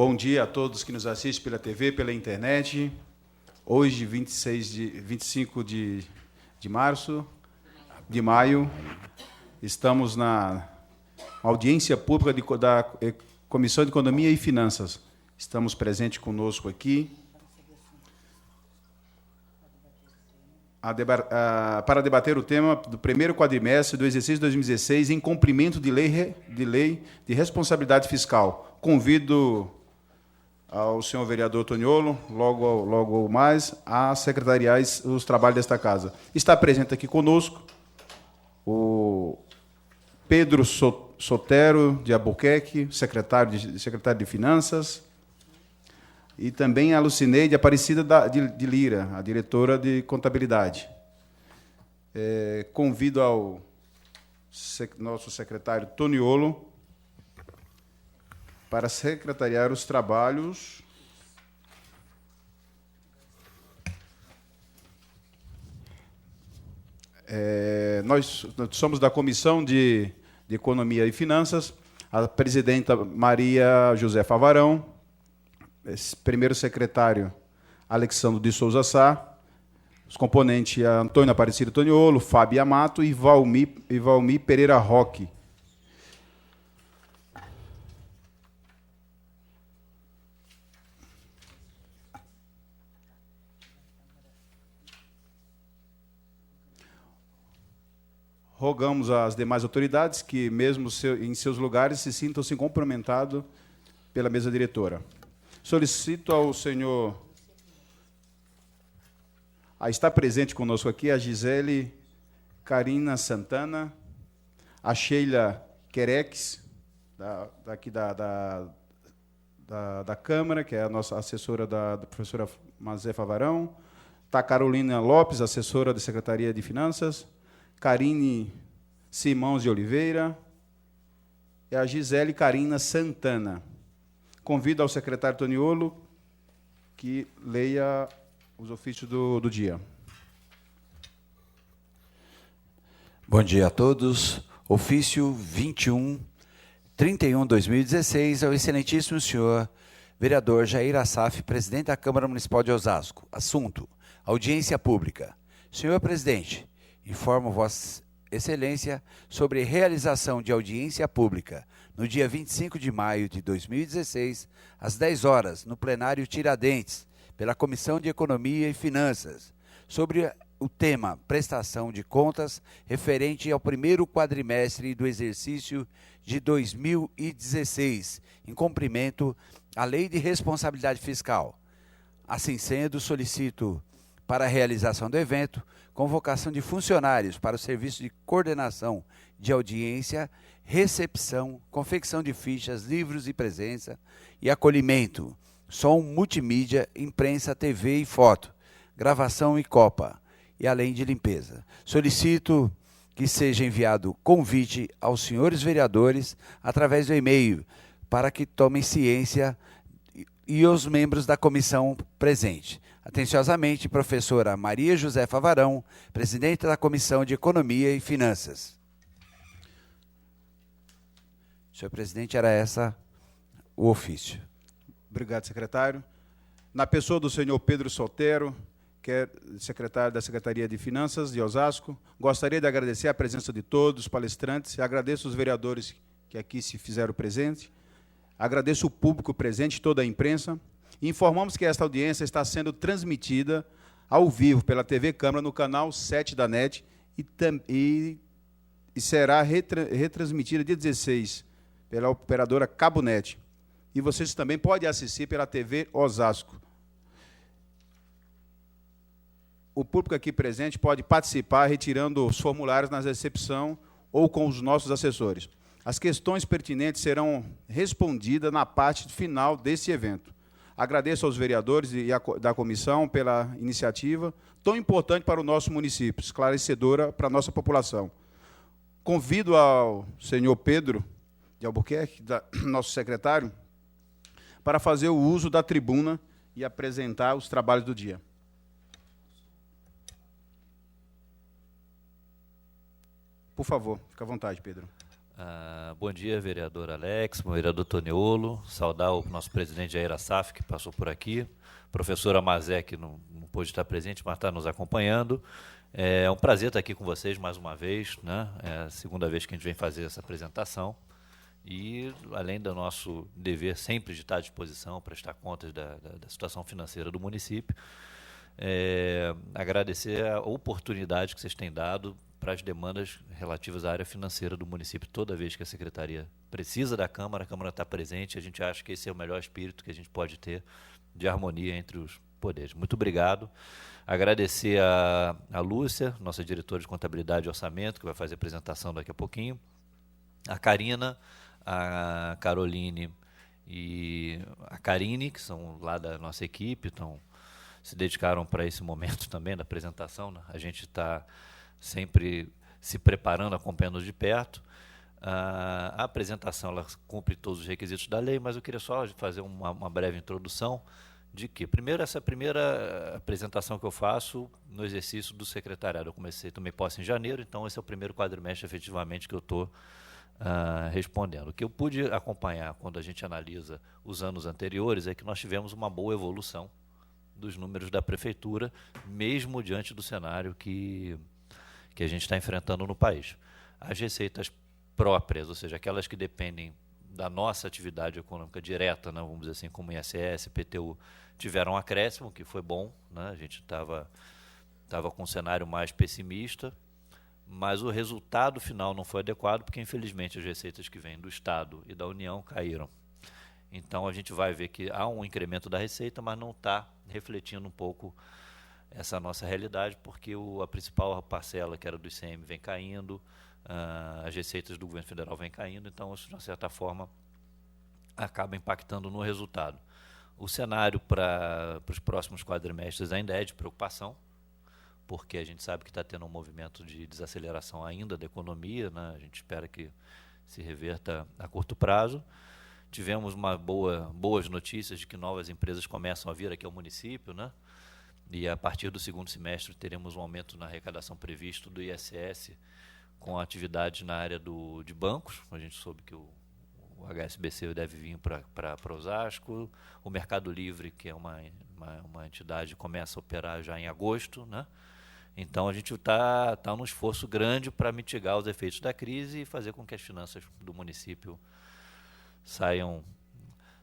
Bom dia a todos que nos assistem pela TV, pela internet. Hoje, 25 de maio, estamos na audiência pública da Comissão de Economia e Finanças. Estamos presentes conosco aqui para debater o tema do primeiro quadrimestre do exercício 2016 em cumprimento de lei de responsabilidade fiscal. Convido ao senhor vereador Toniolo, logo mais, a secretariar os trabalhos desta casa. Está presente aqui conosco o Pedro Sotero de Albuquerque, secretário de Finanças, e também a Lucineide Aparecida de Lira, a diretora de Contabilidade. Convido ao nosso secretário Toniolo para secretariar os trabalhos. Nós somos da Comissão de Economia e Finanças, a presidenta Maria Josefa Varão, primeiro secretário Alexandre de Souza Sá, os componentes Antônio Aparecido Toniolo, Fábio Amato e Valmir Pereira Roque. Rogamos às demais autoridades que, mesmo em seus lugares, se sintam-se cumprimentados pela mesa diretora. Solicito ao senhor... está presente conosco aqui a Gisele Carina Santana, a Sheila Querex, daqui da Câmara, que é a nossa assessora da professora Mazefa Varão, está a Carolina Lopes, assessora da Secretaria de Finanças, Karine Simões de Oliveira e a Gisele Carina Santana. Convido ao secretário Toniolo que leia os ofícios do dia. Bom dia a todos. Ofício 21/31/2016 ao excelentíssimo senhor vereador Jair Assaf, presidente da Câmara Municipal de Osasco. Assunto: audiência pública. Senhor presidente, informo Vossa Excelência sobre realização de audiência pública no dia 25 de maio de 2016, às 10 horas, no plenário Tiradentes, pela Comissão de Economia e Finanças, sobre o tema prestação de contas referente ao primeiro quadrimestre do exercício de 2016, em cumprimento à Lei de Responsabilidade Fiscal. Assim sendo, solicito para a realização do evento convocação de funcionários para o serviço de coordenação de audiência, recepção, confecção de fichas, livros e presença e acolhimento, som multimídia, imprensa, TV e foto, gravação e copa, e além de limpeza. Solicito que seja enviado convite aos senhores vereadores através do e-mail para que tomem ciência e os membros da comissão presente. Atenciosamente, professora Maria Josefa Varão, presidente da Comissão de Economia e Finanças. Senhor presidente, era essa o ofício. Obrigado, secretário. Na pessoa do senhor Pedro Sotero, que é secretário da Secretaria de Finanças de Osasco, gostaria de agradecer a presença de todos os palestrantes, agradeço os vereadores que aqui se fizeram presente, agradeço o público presente, toda a imprensa, e informamos que esta audiência está sendo transmitida ao vivo pela TV Câmara no canal 7 da NET e será retransmitida dia 16 pela operadora Cabo Net. E vocês também podem assistir pela TV Osasco. O público aqui presente pode participar retirando os formulários na recepção ou com os nossos assessores. As questões pertinentes serão respondidas na parte final desse evento. Agradeço aos vereadores da comissão pela iniciativa, tão importante para o nosso município, esclarecedora para a nossa população. Convido ao senhor Pedro de Albuquerque, nosso secretário, para fazer o uso da tribuna e apresentar os trabalhos do dia. Por favor, fique à vontade, Pedro. Bom dia, vereador Alex, vereador Toniolo, saudar o nosso presidente Jair Assaf, que passou por aqui, professora Mazé, que não pôde estar presente, mas está nos acompanhando. É um prazer estar aqui com vocês mais uma vez, né? É a segunda vez que a gente vem fazer essa apresentação. E, além do nosso dever sempre de estar à disposição, prestar contas da situação financeira do município, agradecer a oportunidade que vocês têm dado para as demandas relativas à área financeira do município. Toda vez que a Secretaria precisa da Câmara, a Câmara está presente, a gente acha que esse é o melhor espírito que a gente pode ter de harmonia entre os poderes. Muito obrigado. Agradecer a Lúcia, nossa diretora de Contabilidade e Orçamento, que vai fazer a apresentação daqui a pouquinho, a Karina, a Caroline e a Karine, que são lá da nossa equipe, se dedicaram para esse momento também da apresentação, né? A gente está sempre se preparando, acompanhando de perto. A apresentação ela cumpre todos os requisitos da lei, mas eu queria só fazer uma breve introdução de que, primeiro, essa primeira apresentação que eu faço no exercício do secretariado. Eu tomei posse em janeiro, então esse é o primeiro quadrimestre, efetivamente, que eu estou respondendo. O que eu pude acompanhar quando a gente analisa os anos anteriores é que nós tivemos uma boa evolução dos números da prefeitura, mesmo diante do cenário que a gente está enfrentando no país. As receitas próprias, ou seja, aquelas que dependem da nossa atividade econômica direta, né, vamos dizer assim, como ISS, PTU, tiveram um acréscimo, que foi bom, né? A gente estava com um cenário mais pessimista, mas o resultado final não foi adequado, porque, infelizmente, as receitas que vêm do Estado e da União caíram. Então, a gente vai ver que há um incremento da receita, mas não está refletindo um pouco essa nossa realidade, porque a principal parcela, que era do ICM, vem caindo, as receitas do governo federal vêm caindo, então, isso, de uma certa forma, acaba impactando no resultado. O cenário para os próximos quadrimestres ainda é de preocupação, porque a gente sabe que está tendo um movimento de desaceleração ainda da economia, né? A gente espera que se reverta a curto prazo. Tivemos boas notícias de que novas empresas começam a vir aqui ao município, né? E a partir do segundo semestre teremos um aumento na arrecadação previsto do ISS com atividades na área de bancos. A gente soube que o HSBC deve vir para Osasco, o Mercado Livre, que é uma entidade, começa a operar já em agosto, né? Então, a gente está num esforço grande para mitigar os efeitos da crise e fazer com que as finanças do município saiam,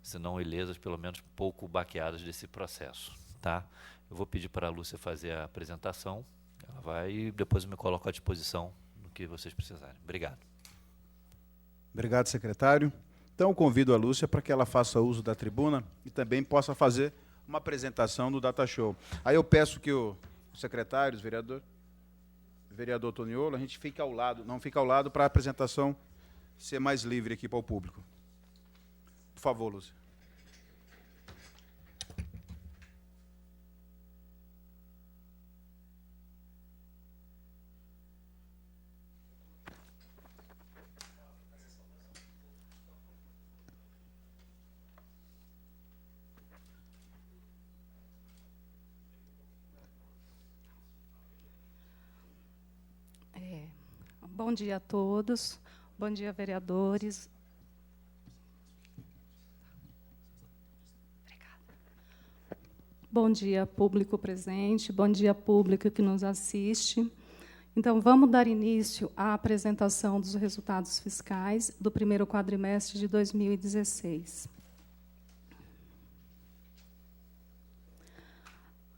se não ilesas, pelo menos pouco baqueadas desse processo. Tá? Eu vou pedir para a Lúcia fazer a apresentação, ela vai e depois eu me coloco à disposição no que vocês precisarem. Obrigado. Obrigado, secretário. Então, convido a Lúcia para que ela faça uso da tribuna e também possa fazer uma apresentação do Data Show. Aí eu peço que os secretários, vereador Toniolo, a gente fique ao lado, não fica ao lado para a apresentação ser mais livre aqui para o público. Por favor, Lúcia. Bom dia a todos. Bom dia, vereadores. Bom dia, público presente. Bom dia, público que nos assiste. Então, vamos dar início à apresentação dos resultados fiscais do primeiro quadrimestre de 2016.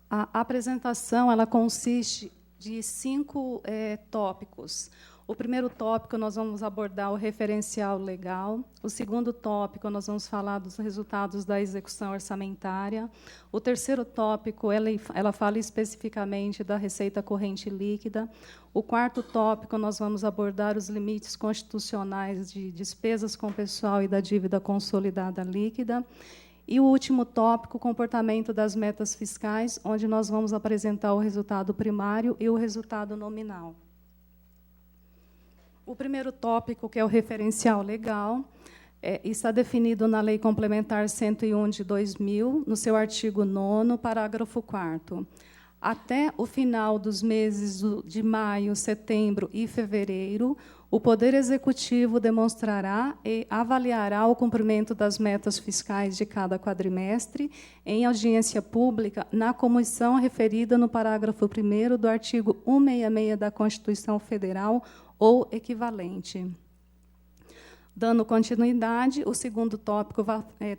A apresentação ela consiste de 5 tópicos. O primeiro tópico, nós vamos abordar o referencial legal. O segundo tópico, nós vamos falar dos resultados da execução orçamentária. O terceiro tópico, ela fala especificamente da receita corrente líquida. O quarto tópico, nós vamos abordar os limites constitucionais de despesas com pessoal e da dívida consolidada líquida. E o último tópico, comportamento das metas fiscais, onde nós vamos apresentar o resultado primário e o resultado nominal. O primeiro tópico, que é o referencial legal, está definido na Lei Complementar 101 de 2000, no seu artigo 9º, parágrafo 4º. Até o final dos meses de maio, setembro e fevereiro, o Poder Executivo demonstrará e avaliará o cumprimento das metas fiscais de cada quadrimestre em audiência pública na comissão referida no parágrafo 1º do artigo 166 da Constituição Federal ou equivalente. Dando continuidade, o segundo tópico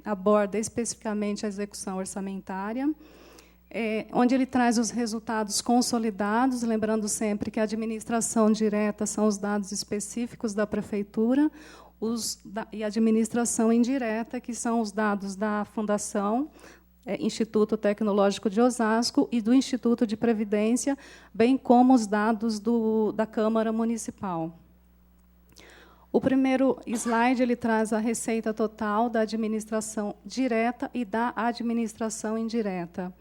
aborda especificamente a execução orçamentária, onde ele traz os resultados consolidados, lembrando sempre que a administração direta são os dados específicos da Prefeitura, e a administração indireta, que são os dados da Fundação Instituto Tecnológico de Osasco e do Instituto de Previdência, bem como os dados da Câmara Municipal. O primeiro slide ele traz a receita total da administração direta e da administração indireta.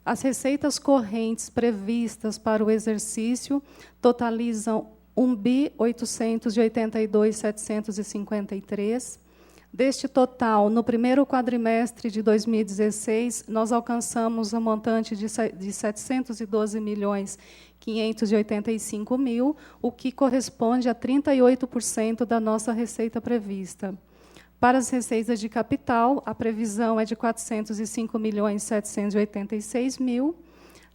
As receitas correntes previstas para o exercício totalizam R$ 1.882.753. Deste total, no primeiro quadrimestre de 2016, nós alcançamos um montante de 712.585.000, o que corresponde a 38% da nossa receita prevista. Para as receitas de capital, a previsão é de 405.786.000,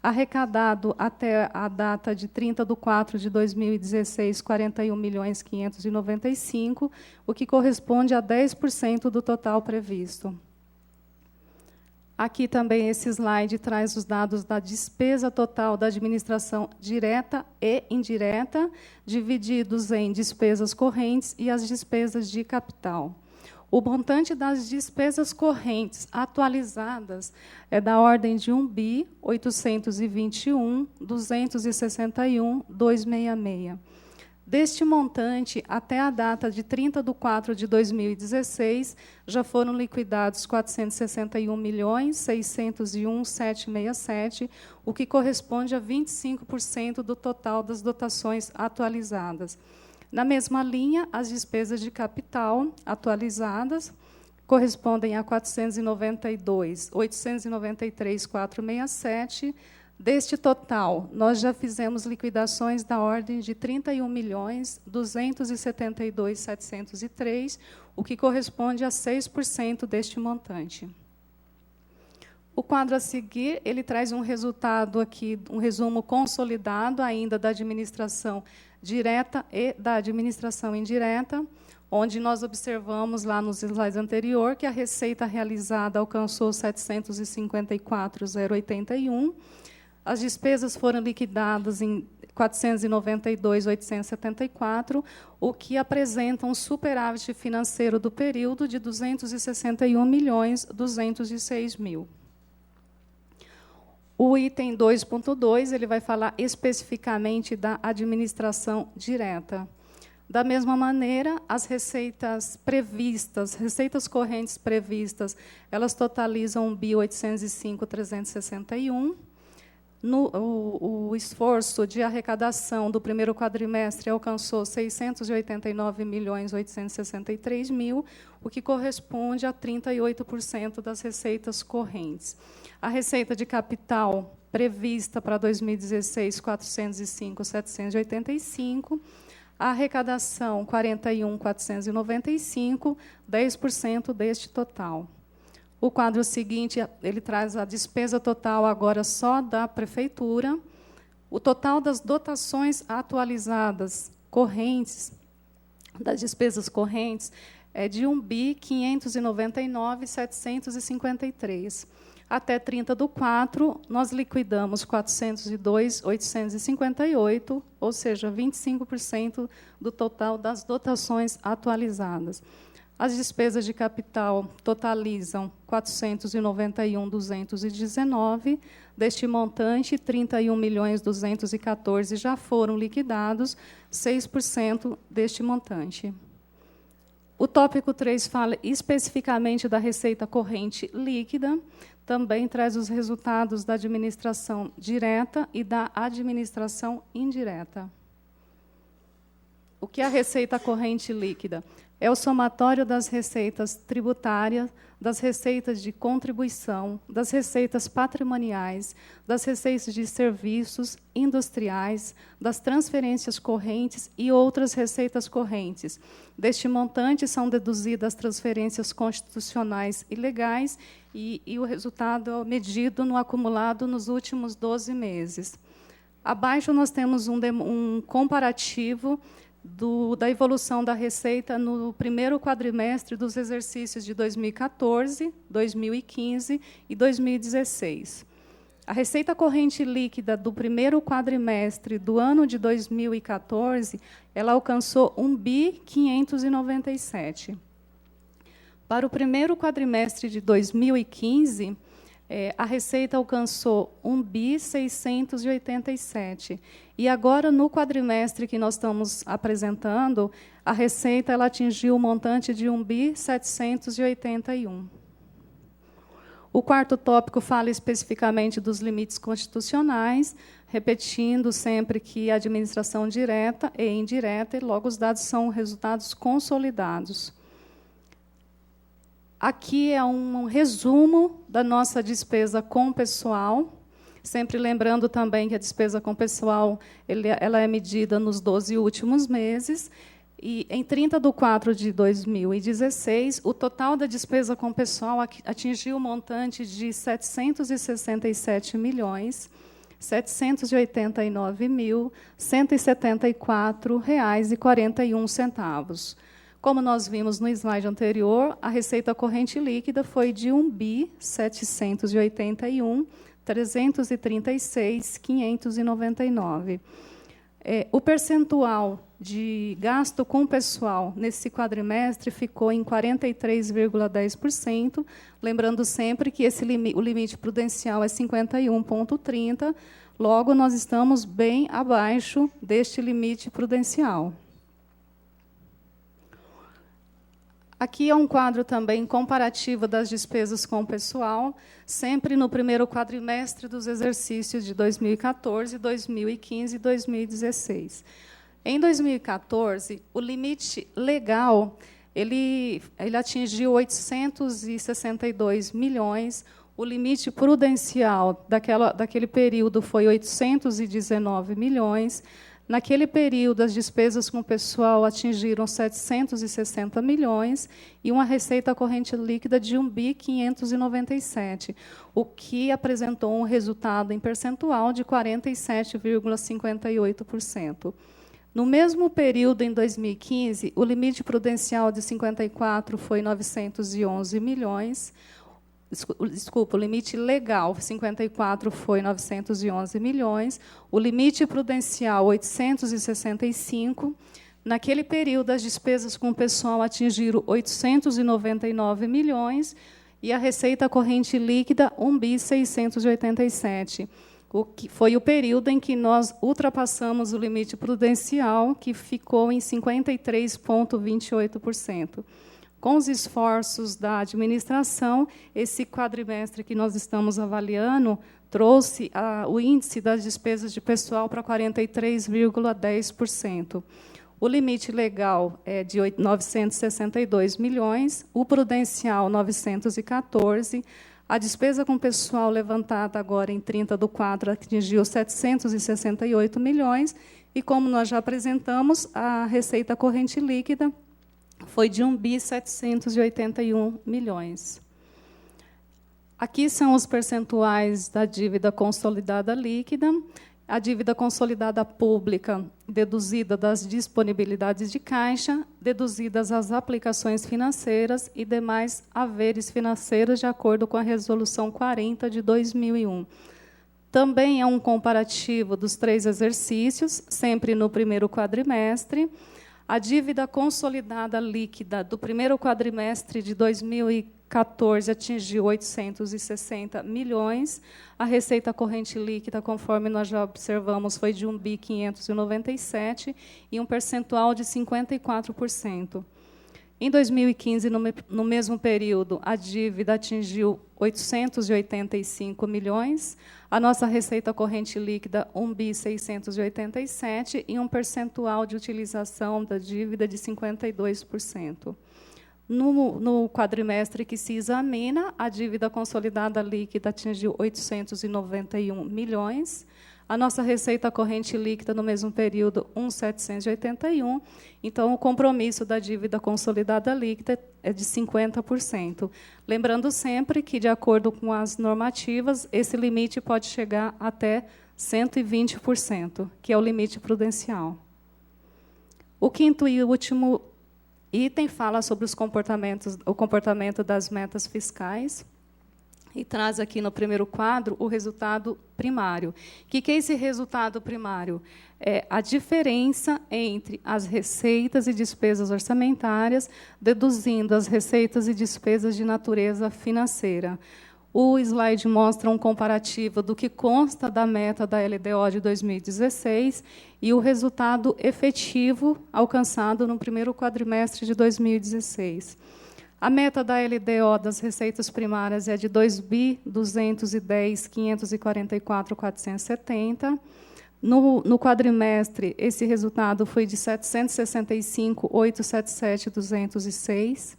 arrecadado até a data de 30/4/2016, 41.595.000, o que corresponde a 10% do total previsto. Aqui também esse slide traz os dados da despesa total da administração direta e indireta, divididos em despesas correntes e as despesas de capital. O montante das despesas correntes atualizadas é da ordem de R$ 1.821.261.266. Deste montante, até a data de 30/4/2016, já foram liquidados R$ 461.601.767, o que corresponde a 25% do total das dotações atualizadas. Na mesma linha, as despesas de capital atualizadas correspondem a 492.893.467. Deste total, nós já fizemos liquidações da ordem de 31.272.703, o que corresponde a 6% deste montante. O quadro a seguir, ele traz um resultado aqui, um resumo consolidado ainda da administração direta e da administração indireta, onde nós observamos lá nos slides anterior que a receita realizada alcançou 754.081, as despesas foram liquidadas em 492.874, o que apresenta um superávit financeiro do período de 261.206.000. O item 2.2, ele vai falar especificamente da administração direta. Da mesma maneira, as receitas previstas, receitas correntes previstas, elas totalizam R$ 1.805.361. O esforço de arrecadação do primeiro quadrimestre alcançou R$ 689.863.000, o que corresponde a 38% das receitas correntes. A receita de capital prevista para 2016, R$ 405.785, a arrecadação, R$ 41.495, 10% deste total. O quadro seguinte, ele traz a despesa total agora só da Prefeitura. O total das dotações atualizadas correntes, das despesas correntes, é de R$ 1.599.753. Até 30/4, nós liquidamos 402.858, ou seja, 25% do total das dotações atualizadas. As despesas de capital totalizam 491.219. Deste montante, 31.214.000 já foram liquidados, 6% deste montante. O tópico 3 fala especificamente da receita corrente líquida, também traz os resultados da administração direta e da administração indireta. O que é a receita corrente líquida? é o somatório das receitas tributárias, das receitas de contribuição, das receitas patrimoniais, das receitas de serviços industriais, das transferências correntes e outras receitas correntes. Deste montante são deduzidas as transferências constitucionais e legais e o resultado é medido no acumulado nos últimos 12 meses. Abaixo nós temos um comparativo da evolução da receita no primeiro quadrimestre dos exercícios de 2014, 2015 e 2016. A receita corrente líquida do primeiro quadrimestre do ano de 2014, ela alcançou 1.597. Para o primeiro quadrimestre de 2015, a receita alcançou 1.687. E agora, no quadrimestre que nós estamos apresentando, a receita ela atingiu o montante de 1.781. O quarto tópico fala especificamente dos limites constitucionais, repetindo sempre que a administração direta e indireta, e logo os dados são resultados consolidados. Aqui é um resumo da nossa despesa com pessoal, sempre lembrando também que a despesa com pessoal ela é medida nos 12 últimos meses, e em 30 de 4 de 2016, o total da despesa com pessoal atingiu o montante de R$ 767.774,41. Como nós vimos no slide anterior, a receita corrente líquida foi de 1.781.336.599. O percentual de gasto com pessoal nesse quadrimestre ficou em 43,10%, lembrando sempre que o limite prudencial é 51,30%, logo nós estamos bem abaixo deste limite prudencial. Aqui é um quadro também comparativo das despesas com o pessoal, sempre no primeiro quadrimestre dos exercícios de 2014, 2015 e 2016. Em 2014, o limite legal ele atingiu 862 milhões, o limite prudencial daquele período foi 819 milhões. Naquele período, as despesas com o pessoal atingiram 760 milhões e uma receita corrente líquida de 1.597, o que apresentou um resultado em percentual de 47,58%. No mesmo período, em 2015, o limite prudencial de 54 foi 911 milhões. Desculpa, o limite legal, 54, foi 911 milhões, o limite prudencial, 865. Naquele período, as despesas com o pessoal atingiram 899 milhões e a receita corrente líquida, 1.687, o que foi o período em que nós ultrapassamos o limite prudencial, que ficou em 53,28%. Com os esforços da administração, esse quadrimestre que nós estamos avaliando trouxe o índice das despesas de pessoal para 43,10%. O limite legal é de 962 milhões, o prudencial 914, a despesa com pessoal levantada agora em 30 de 4 atingiu 768 milhões, e, como nós já apresentamos, a receita corrente líquida foi de 1.781 milhões. Aqui são os percentuais da dívida consolidada líquida. A dívida consolidada pública, deduzida das disponibilidades de caixa, deduzidas as aplicações financeiras e demais haveres financeiros, de acordo com a Resolução 40 de 2001. Também é um comparativo dos 3 exercícios, sempre no primeiro quadrimestre. A dívida consolidada líquida do primeiro quadrimestre de 2014 atingiu 860 milhões. A receita corrente líquida, conforme nós já observamos, foi de 1.597 e um percentual de 54%. Em 2015, no mesmo período, a dívida atingiu 885 milhões, a nossa receita corrente líquida 1.687 e um percentual de utilização da dívida de 52%. No quadrimestre que se examina, a dívida consolidada líquida atingiu 891 milhões, a nossa receita corrente líquida, no mesmo período, 1.781. Então, o compromisso da dívida consolidada líquida é de 50%. Lembrando sempre que, de acordo com as normativas, esse limite pode chegar até 120%, que é o limite prudencial. O quinto e último item fala sobre o comportamento das metas fiscais. E traz aqui no primeiro quadro o resultado primário. O que é esse resultado primário? É a diferença entre as receitas e despesas orçamentárias, deduzindo as receitas e despesas de natureza financeira. O slide mostra um comparativo do que consta da meta da LDO de 2016 e o resultado efetivo alcançado no primeiro quadrimestre de 2016. A meta da LDO das receitas primárias é de 2.210.544.470. No quadrimestre, esse resultado foi de 765.877.206.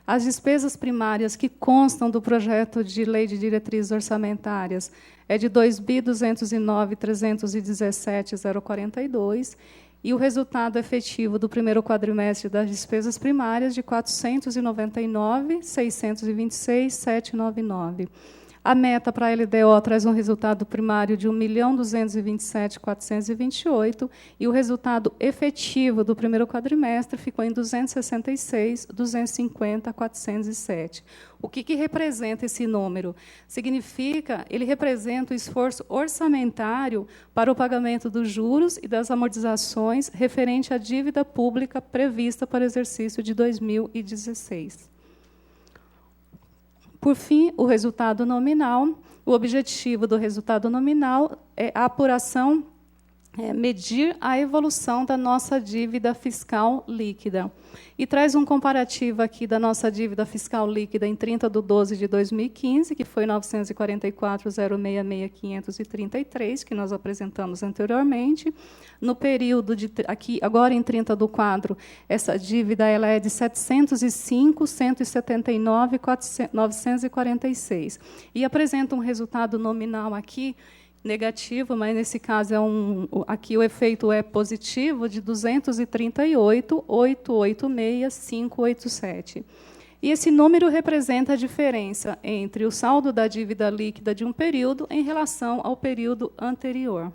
As despesas primárias que constam do projeto de lei de diretrizes orçamentárias é de 2.209.317.042. E o resultado efetivo do primeiro quadrimestre das despesas primárias de 409.626.799. A meta para a LDO traz um resultado primário de 1.227.428 e o resultado efetivo do primeiro quadrimestre ficou em 266.250.407. O que representa esse número? Ele representa o esforço orçamentário para o pagamento dos juros e das amortizações referente à dívida pública prevista para o exercício de 2016. Por fim, o resultado nominal. O objetivo do resultado nominal é a apuração, medir a evolução da nossa dívida fiscal líquida. E traz um comparativo aqui da nossa dívida fiscal líquida em 30/12 de 2015, que foi 944.066.533, que nós apresentamos anteriormente. No período aqui, agora em 30/4, essa dívida ela é de 705.179.946. E apresenta um resultado nominal aqui negativo, mas nesse caso aqui o efeito é positivo, de 238.886.587. E esse número representa a diferença entre o saldo da dívida líquida de um período em relação ao período anterior.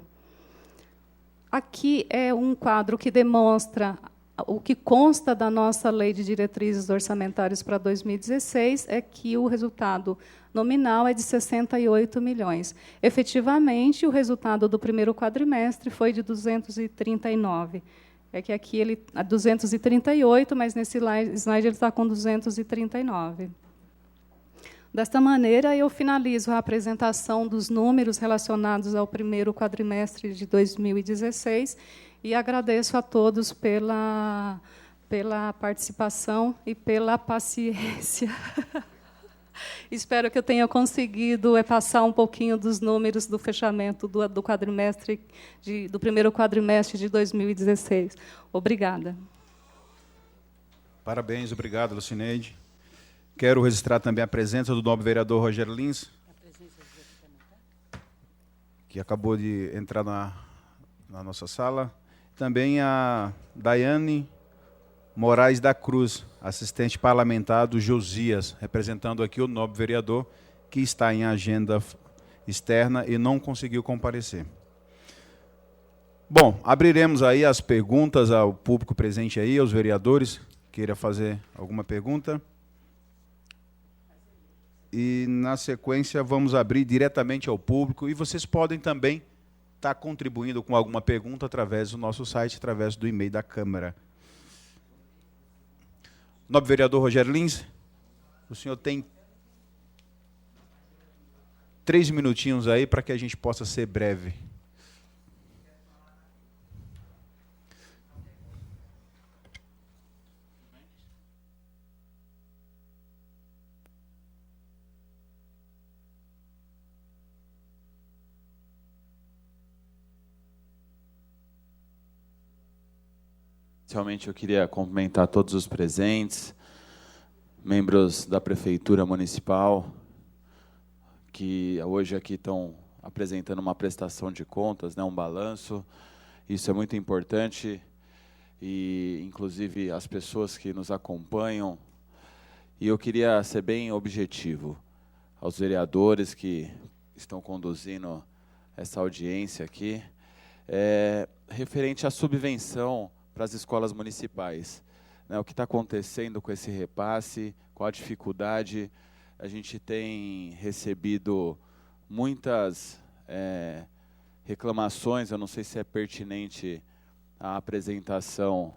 Aqui é um quadro que demonstra o que consta da nossa Lei de Diretrizes Orçamentárias para 2016, é que o resultado nominal é de 68 milhões. Efetivamente, o resultado do primeiro quadrimestre foi de 239. É que aqui ele é 238, mas nesse slide ele está com 239. Desta maneira, eu finalizo a apresentação dos números relacionados ao primeiro quadrimestre de 2016 e agradeço a todos pela participação e pela paciência. Espero que eu tenha conseguido passar um pouquinho dos números do fechamento do quadrimestre do primeiro quadrimestre de 2016. Obrigada. Parabéns, obrigado, Lucineide. Quero registrar também a presença do nobre vereador Rogério Lins, que acabou de entrar na nossa sala. Também a Daiane Moraes da Cruz, assistente parlamentar do Josias, representando aqui o nobre vereador, que está em agenda externa e não conseguiu comparecer. Bom, abriremos aí as perguntas ao público presente aí, aos vereadores. Queira fazer alguma pergunta? E, na sequência, vamos abrir diretamente ao público. E vocês podem também estar contribuindo com alguma pergunta através do nosso site, através do e-mail da Câmara. Nobre vereador Rogério Lins, o senhor tem 3 minutinhos aí para que a gente possa ser breve. Inicialmente, eu queria cumprimentar todos os presentes, membros da Prefeitura Municipal, que hoje aqui estão apresentando uma prestação de contas, né, um balanço. Isso é muito importante, e inclusive as pessoas que nos acompanham. E eu queria ser bem objetivo aos vereadores que estão conduzindo essa audiência aqui, referente à subvenção para as escolas municipais. Né, o que está acontecendo com esse repasse, qual a dificuldade. A gente tem recebido muitas reclamações, eu não sei se é pertinente a apresentação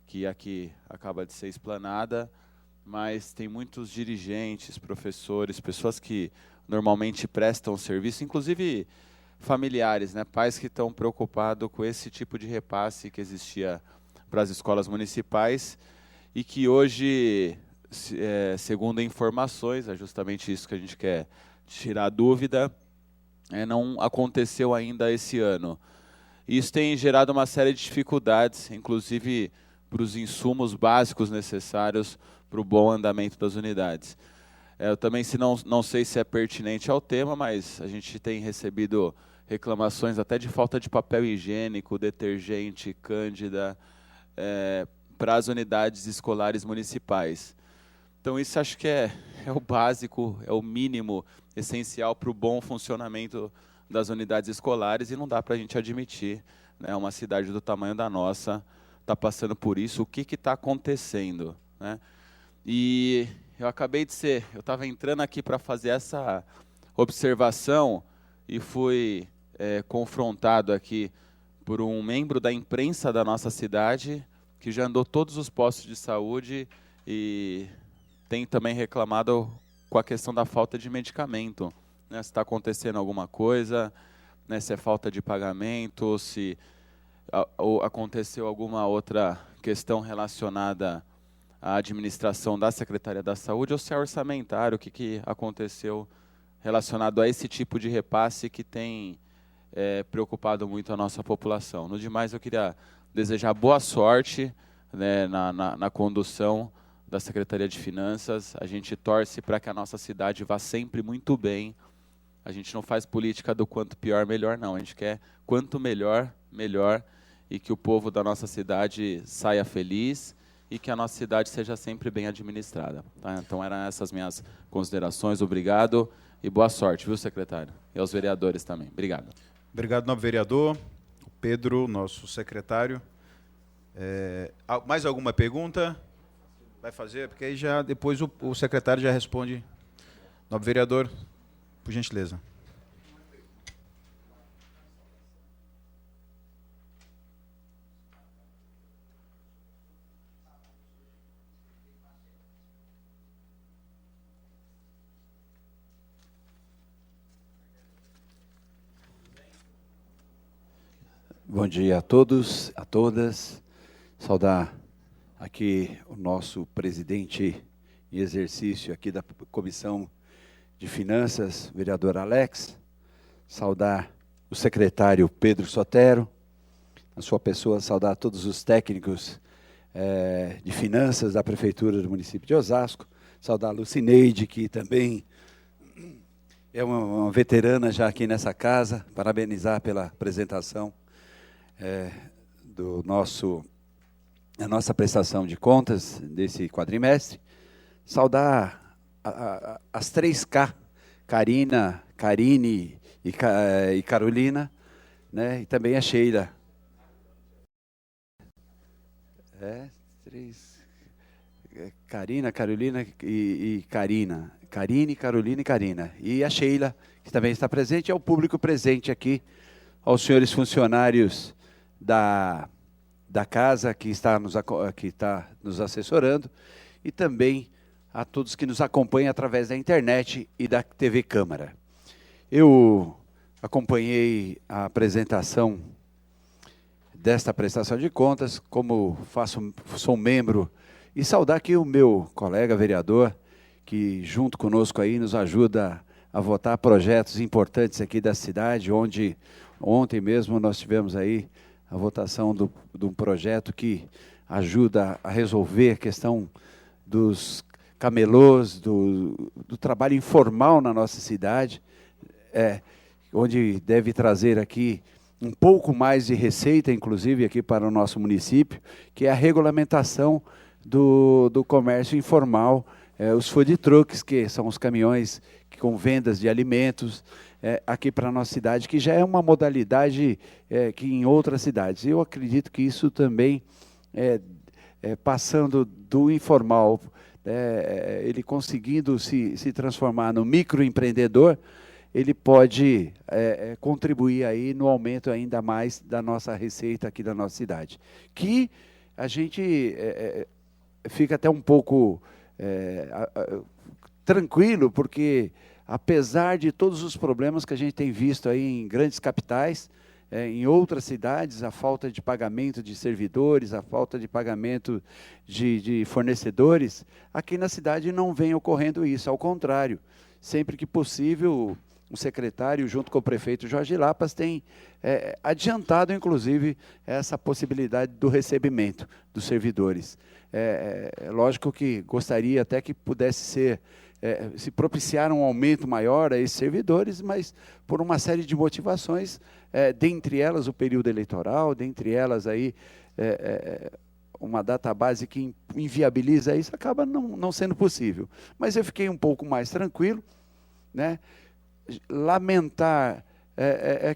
que aqui acaba de ser explanada, mas tem muitos dirigentes, professores, pessoas que normalmente prestam serviço, inclusive familiares, né, pais que estão preocupados com esse tipo de repasse que existia para as escolas municipais e que hoje, segundo informações, é justamente isso que a gente quer tirar dúvida, não aconteceu ainda esse ano. Isso tem gerado uma série de dificuldades, inclusive para os insumos básicos necessários para o bom andamento das unidades. Eu também não sei se é pertinente ao tema, mas a gente tem recebido reclamações até de falta de papel higiênico, detergente, cândida, para as unidades escolares municipais. Então isso acho que é o básico, é o mínimo essencial para o bom funcionamento das unidades escolares, e não dá para a gente admitir, né, uma cidade do tamanho da nossa está passando por isso. O que está acontecendo, né? E eu estava entrando aqui para fazer essa observação e fui confrontado aqui por um membro da imprensa da nossa cidade, que já andou todos os postos de saúde e tem também reclamado com a questão da falta de medicamento, né? Se está acontecendo alguma coisa, né, se é falta de pagamento, se ou aconteceu alguma outra questão relacionada à administração da Secretaria da Saúde, ou se é orçamentário, o que aconteceu relacionado a esse tipo de repasse que tem preocupado muito a nossa população. No demais, eu queria desejar boa sorte, né, na condução da Secretaria de Finanças. A gente torce para que a nossa cidade vá sempre muito bem. A gente não faz política do quanto pior, melhor, não. A gente quer quanto melhor, melhor, e que o povo da nossa cidade saia feliz e que a nossa cidade seja sempre bem administrada. Tá? Então, eram essas minhas considerações. Obrigado e boa sorte, viu, secretário? E aos vereadores também. Obrigado. Obrigado, nobre vereador. O Pedro, nosso secretário. Mais alguma pergunta? Vai fazer? Porque aí já depois o secretário já responde. Nobre vereador, por gentileza. Bom dia a todos, a todas. Saudar aqui o nosso presidente em exercício aqui da Comissão de Finanças, vereador Alex. Saudar o secretário Pedro Sotero, na sua pessoa, saudar todos os técnicos de finanças da Prefeitura do município de Osasco. Saudar a Lucineide, que também é uma veterana já aqui nessa casa. Parabenizar pela apresentação a nossa prestação de contas desse quadrimestre. Saudar as 3K, Karina, Karine e Carolina, né? E também a Sheila. Karina, Carolina e Karina. Karine, Carolina e Karina. E a Sheila, que também está presente, é o público presente aqui, aos senhores funcionários da casa que está nos assessorando, e também a todos que nos acompanham através da internet e da TV Câmara. Eu acompanhei a apresentação desta prestação de contas, como sou membro, e saudar aqui o meu colega vereador, que junto conosco aí nos ajuda a votar projetos importantes aqui da cidade, onde ontem mesmo nós tivemos aí a votação de um projeto que ajuda a resolver a questão dos camelôs, do trabalho informal na nossa cidade, onde deve trazer aqui um pouco mais de receita, inclusive, aqui para o nosso município, que é a regulamentação do comércio informal, os food trucks, que são os caminhões com vendas de alimentos, aqui para a nossa cidade, que já é uma modalidade que em outras cidades. Eu acredito que isso também, passando do informal, ele conseguindo se transformar no microempreendedor, ele pode contribuir aí no aumento ainda mais da nossa receita aqui da nossa cidade. Que a gente fica até um pouco tranquilo, porque apesar de todos os problemas que a gente tem visto aí em grandes capitais, em outras cidades, a falta de pagamento de servidores, a falta de pagamento de fornecedores, aqui na cidade não vem ocorrendo isso, ao contrário, sempre que possível, o secretário, junto com o prefeito Jorge Lapas, tem adiantado, inclusive, essa possibilidade do recebimento dos servidores. Lógico que gostaria até que pudesse ser, se propiciar um aumento maior a esses servidores, mas por uma série de motivações, dentre elas o período eleitoral, dentre elas aí, uma database que inviabiliza isso, acaba não sendo possível. Mas eu fiquei um pouco mais tranquilo, né? Lamentar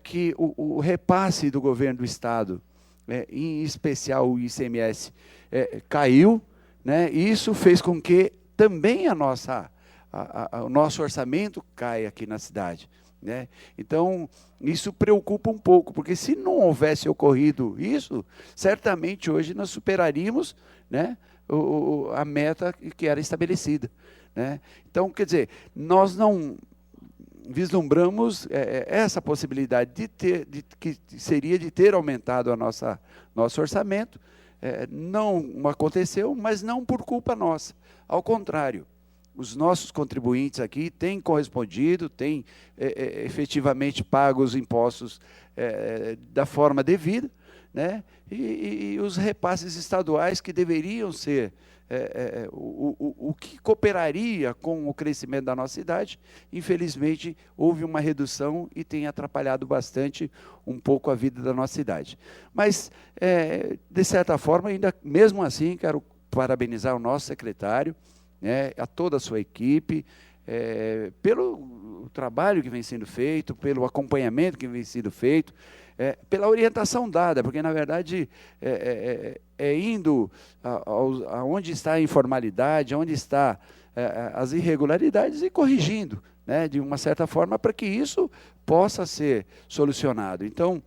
que o repasse do governo do Estado, em especial o ICMS, caiu, né? E isso fez com que também o nosso orçamento caia aqui na cidade, né? Então, isso preocupa um pouco, porque se não houvesse ocorrido isso, certamente hoje nós superaríamos, né, a meta que era estabelecida, né? Então, quer dizer, nós não vislumbramos essa possibilidade que seria de ter aumentado nosso orçamento. Não aconteceu, mas não por culpa nossa. Ao contrário, os nossos contribuintes aqui têm correspondido, têm efetivamente pago os impostos da forma devida, né? E os repasses estaduais que deveriam ser o que cooperaria com o crescimento da nossa cidade, infelizmente houve uma redução e tem atrapalhado bastante um pouco a vida da nossa cidade. Mas, de certa forma, ainda mesmo assim, quero parabenizar o nosso secretário, né, a toda a sua equipe, pelo trabalho que vem sendo feito, pelo acompanhamento que vem sendo feito, pela orientação dada, porque, na verdade, indo aonde está a informalidade, onde está as irregularidades e corrigindo, né, de uma certa forma, para que isso possa ser solucionado. Então,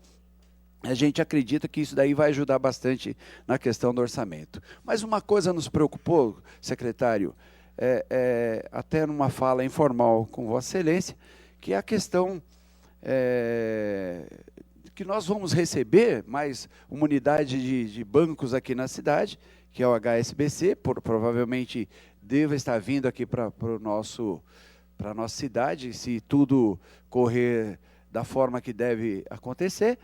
a gente acredita que isso daí vai ajudar bastante na questão do orçamento. Mas uma coisa nos preocupou, secretário, até numa fala informal com Vossa Excelência, que é a questão que nós vamos receber mais uma unidade de bancos aqui na cidade, que é o HSBC, provavelmente deva estar vindo aqui para a nossa cidade, se tudo correr da forma que deve acontecer,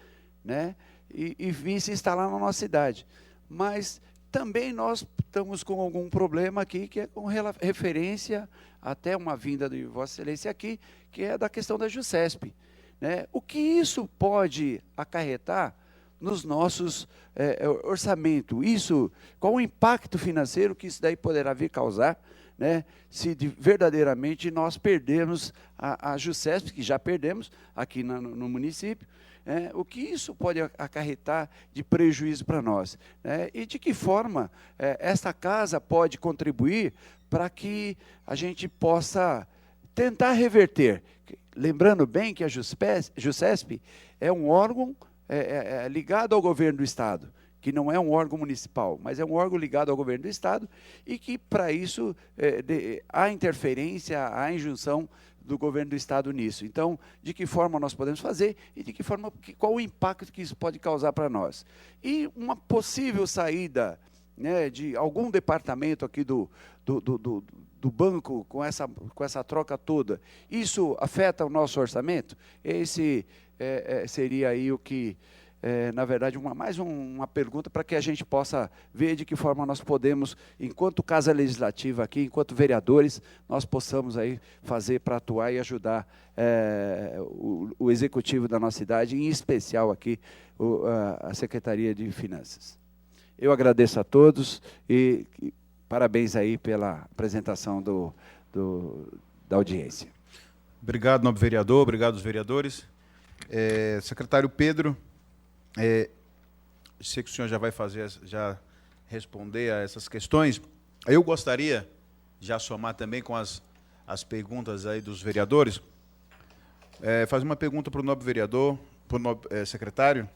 né? E vir se instalar na nossa cidade. Mas também nós estamos com algum problema aqui, que é com referência até uma vinda de Vossa Excelência aqui, que é da questão da JUSESP, né? O que isso pode acarretar nos nossos orçamentos? Qual o impacto financeiro que isso daí poderá vir causar, né, se verdadeiramente nós perdermos a JUSESP, que já perdemos aqui no município, o que isso pode acarretar de prejuízo para nós, né? E de que forma esta casa pode contribuir para que a gente possa tentar reverter. Lembrando bem que a JUSESP é um órgão ligado ao governo do Estado, que não é um órgão municipal, mas é um órgão ligado ao governo do Estado e que, para isso, há interferência, há injunção do governo do Estado nisso. Então, de que forma nós podemos fazer e de que forma, qual o impacto que isso pode causar para nós. E uma possível saída, né, de algum departamento aqui do banco com essa troca toda, isso afeta o nosso orçamento? Esse seria aí o que na verdade, mais uma pergunta para que a gente possa ver de que forma nós podemos, enquanto Casa Legislativa aqui, enquanto vereadores, nós possamos aí fazer para atuar e ajudar o Executivo da nossa cidade, em especial aqui a Secretaria de Finanças. Eu agradeço a todos e parabéns aí pela apresentação da audiência. Obrigado, nobre vereador, obrigado aos vereadores. Secretário Pedro, sei que o senhor já vai responder a essas questões. Eu gostaria, já somar também com as perguntas aí dos vereadores, fazer uma pergunta para o nobre vereador, para o nobre secretário.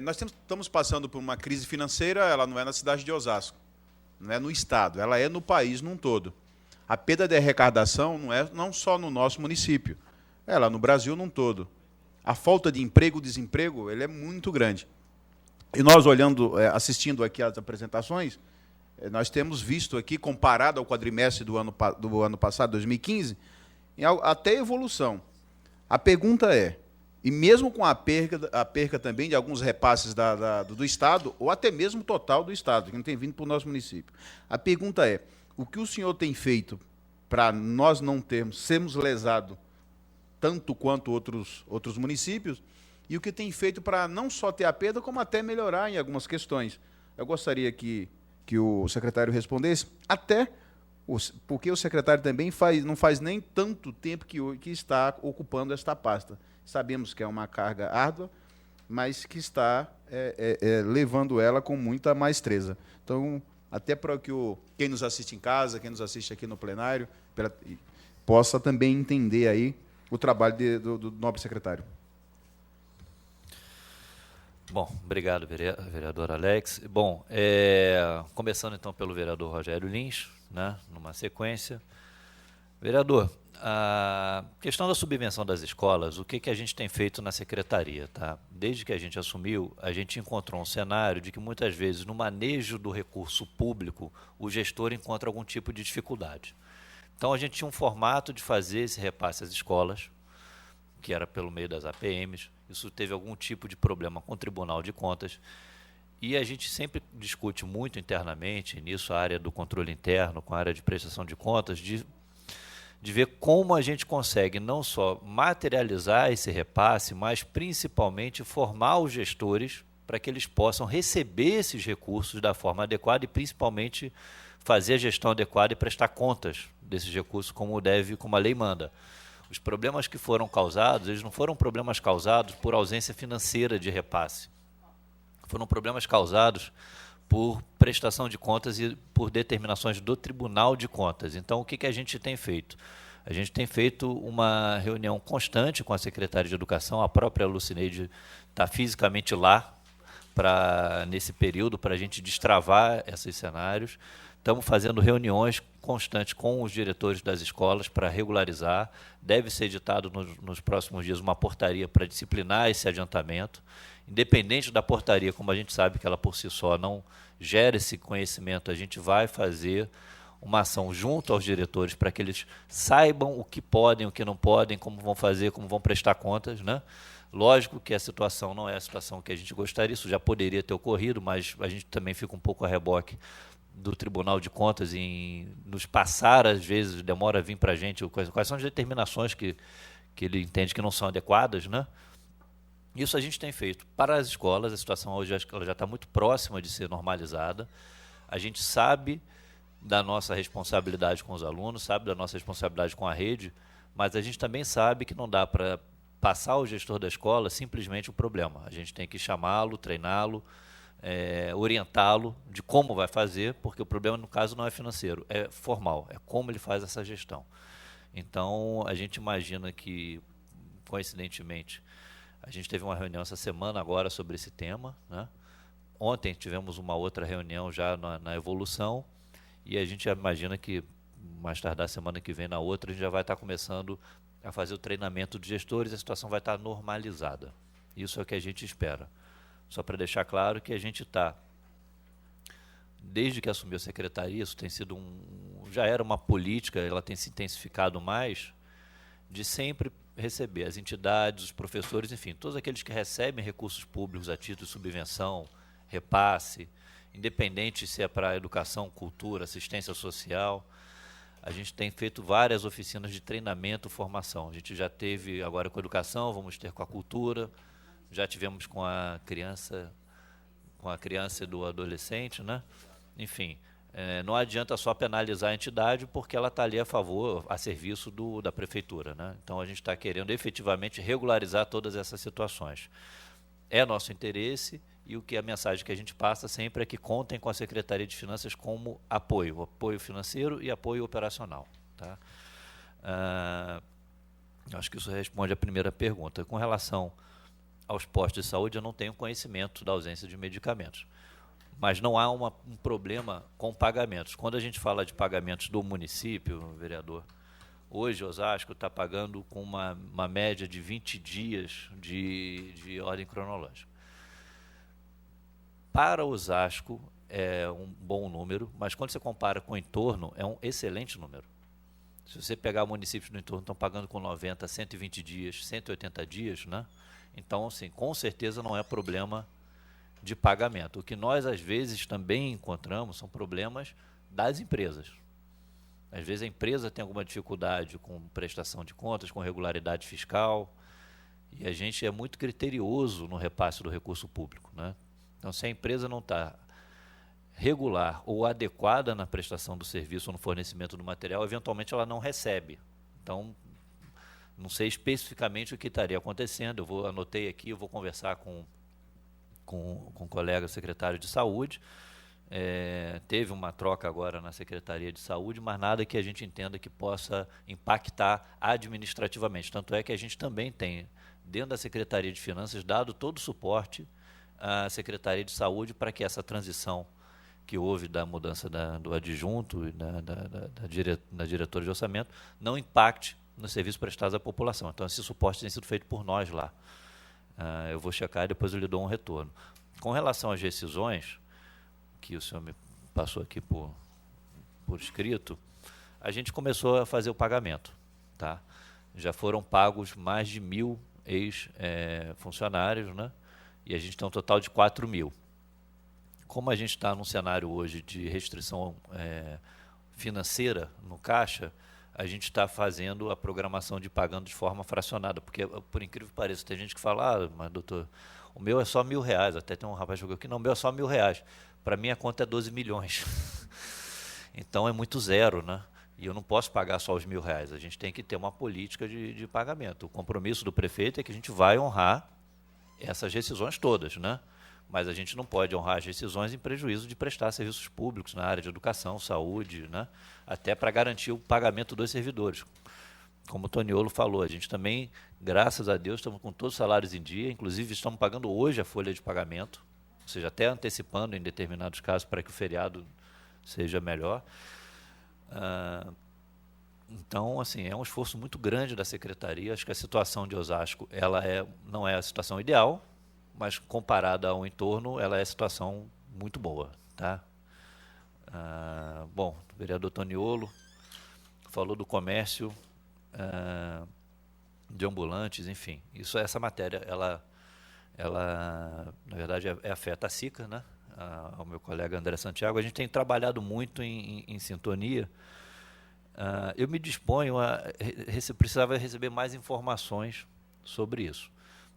Nós estamos passando por uma crise financeira, ela não é na cidade de Osasco, não é no Estado, ela é no país num todo. A perda de arrecadação não só no nosso município, é lá no Brasil num todo. A falta de emprego, o desemprego, ele é muito grande. E nós assistindo aqui às apresentações, nós temos visto aqui, comparado ao quadrimestre do ano passado, 2015, até evolução. A pergunta e mesmo com a perca também de alguns repasses do Estado, ou até mesmo total do Estado, que não tem vindo para o nosso município, a pergunta o que o senhor tem feito para nós não sermos lesados tanto quanto outros municípios, e o que tem feito para não só ter a perda, como até melhorar em algumas questões. Eu gostaria que o secretário respondesse, porque o secretário também não faz nem tanto tempo que está ocupando esta pasta. Sabemos que é uma carga árdua, mas que está levando ela com muita maestreza. Então, até para que quem nos assiste em casa, quem nos assiste aqui no plenário, possa também entender aí o trabalho do nobre secretário. Bom, obrigado, vereador Alex. Bom, começando então pelo vereador Rogério Lins, né, numa sequência. Vereador, a questão da subvenção das escolas, o que a gente tem feito na secretaria? Tá? Desde que a gente assumiu, a gente encontrou um cenário de que muitas vezes no manejo do recurso público, o gestor encontra algum tipo de dificuldade. Então, a gente tinha um formato de fazer esse repasse às escolas, que era pelo meio das APMs. Isso teve algum tipo de problema com o Tribunal de Contas. E a gente sempre discute muito internamente, nisso a área do controle interno, com a área de prestação de contas, de ver como a gente consegue não só materializar esse repasse, mas principalmente formar os gestores para que eles possam receber esses recursos da forma adequada e principalmente fazer a gestão adequada e prestar contas desses recursos como a lei manda. Os problemas que foram causados, eles não foram problemas causados por ausência financeira de repasse. Foram problemas causados por prestação de contas e por determinações do Tribunal de Contas. Então, o que a gente tem feito? A gente tem feito uma reunião constante com a Secretaria de Educação, a própria Lucineide está fisicamente lá nesse período para a gente destravar esses cenários. Estamos fazendo reuniões constantes com os diretores das escolas para regularizar. Deve ser editado nos próximos dias uma portaria para disciplinar esse adiantamento. Independente da portaria, como a gente sabe que ela por si só não gera esse conhecimento, a gente vai fazer uma ação junto aos diretores para que eles saibam o que podem, o que não podem, como vão fazer, como vão prestar contas, né? Lógico que a situação não é a situação que a gente gostaria, isso já poderia ter ocorrido, mas a gente também fica um pouco a reboque do Tribunal de Contas em nos passar, às vezes, demora a vir para a gente quais são as determinações que ele entende que não são adequadas, né? Isso a gente tem feito. Para as escolas, a situação hoje ela já está muito próxima de ser normalizada. A gente sabe da nossa responsabilidade com os alunos, sabe da nossa responsabilidade com a rede, mas a gente também sabe que não dá para passar ao gestor da escola simplesmente o problema. A gente tem que chamá-lo, treiná-lo, orientá-lo de como vai fazer, porque o problema, no caso, não é financeiro, é formal, é como ele faz essa gestão. Então, a gente imagina que, coincidentemente, a gente teve uma reunião essa semana agora sobre esse tema, né? Ontem tivemos uma outra reunião já na evolução, e a gente imagina que, mais tardar semana que vem, na outra, a gente já vai estar começando a fazer o treinamento de gestores, a situação vai estar normalizada. Isso é o que a gente espera. Só para deixar claro que a gente está, desde que assumiu a secretaria, isso tem sido já era uma política, ela tem se intensificado mais, de sempre receber as entidades, os professores, enfim, todos aqueles que recebem recursos públicos a título de subvenção, repasse, independente se é para educação, cultura, assistência social. A gente tem feito várias oficinas de treinamento, formação. A gente já teve agora com a educação, vamos ter com a cultura, já tivemos com a criança e do adolescente, né? Enfim, não adianta só penalizar a entidade porque ela está ali a serviço da prefeitura, né? Então a gente está querendo efetivamente regularizar todas essas situações. É nosso interesse e a mensagem que a gente passa sempre é que contem com a Secretaria de Finanças como apoio financeiro e apoio operacional, tá? Acho que isso responde à primeira pergunta. Com relação aos postos de saúde, eu não tenho conhecimento da ausência de medicamentos. Mas não há um problema com pagamentos. Quando a gente fala de pagamentos do município, vereador, hoje Osasco está pagando com uma média de 20 dias de ordem cronológica. Para Osasco é um bom número, mas quando você compara com o entorno, é um excelente número. Se você pegar municípios do entorno, estão pagando com 90, 120 dias, 180 dias, né? Então, assim, com certeza não é problema de pagamento. O que nós, às vezes, também encontramos são problemas das empresas. Às vezes a empresa tem alguma dificuldade com prestação de contas, com regularidade fiscal, e a gente é muito criterioso no repasse do recurso público, né? Então, se a empresa não está regular ou adequada na prestação do serviço ou no fornecimento do material, eventualmente ela não recebe. Então, não sei especificamente o que estaria acontecendo. Anotei aqui, eu vou conversar com o colega secretário de Saúde. Teve uma troca agora na Secretaria de Saúde, mas nada que a gente entenda que possa impactar administrativamente. Tanto é que a gente também tem, dentro da Secretaria de Finanças, dado todo o suporte à Secretaria de Saúde para que essa transição que houve da mudança do adjunto e da diretora de orçamento não impacte nos serviços prestados à população. Então, esse suporte tem sido feito por nós lá. Eu vou checar e depois eu lhe dou um retorno. Com relação às rescisões, que o senhor me passou aqui por escrito, a gente começou a fazer o pagamento, tá? Já foram pagos mais de 1.000 ex-funcionários, né? E a gente tem um total de 4.000. Como a gente está num cenário hoje de restrição financeira no caixa, a gente está fazendo a programação de pagando de forma fracionada, porque, por incrível que pareça, tem gente que fala, mas doutor, o meu é só R$1.000, até tem um rapaz que jogou aqui, não, o meu é só R$1.000, para mim a conta é 12 milhões, então é muito zero, né? E eu não posso pagar só os R$1.000, a gente tem que ter uma política de pagamento. O compromisso do prefeito é que a gente vai honrar essas rescisões todas, né? Mas a gente não pode honrar as rescisões em prejuízo de prestar serviços públicos na área de educação, saúde, né? Até para garantir o pagamento dos servidores. Como o Toniolo falou, a gente também, graças a Deus, estamos com todos os salários em dia, inclusive estamos pagando hoje a folha de pagamento, ou seja, até antecipando em determinados casos para que o feriado seja melhor. Então, assim, é um esforço muito grande da Secretaria. Acho que a situação de Osasco não é a situação ideal, mas comparada ao entorno, ela é a situação muito boa, tá? Bom, o vereador Toniolo falou do comércio de ambulantes, enfim. Essa matéria, ela na verdade, afeta a SICA, né? Ao meu colega André Santiago. A gente tem trabalhado muito em sintonia. Eu me disponho precisava receber mais informações sobre isso.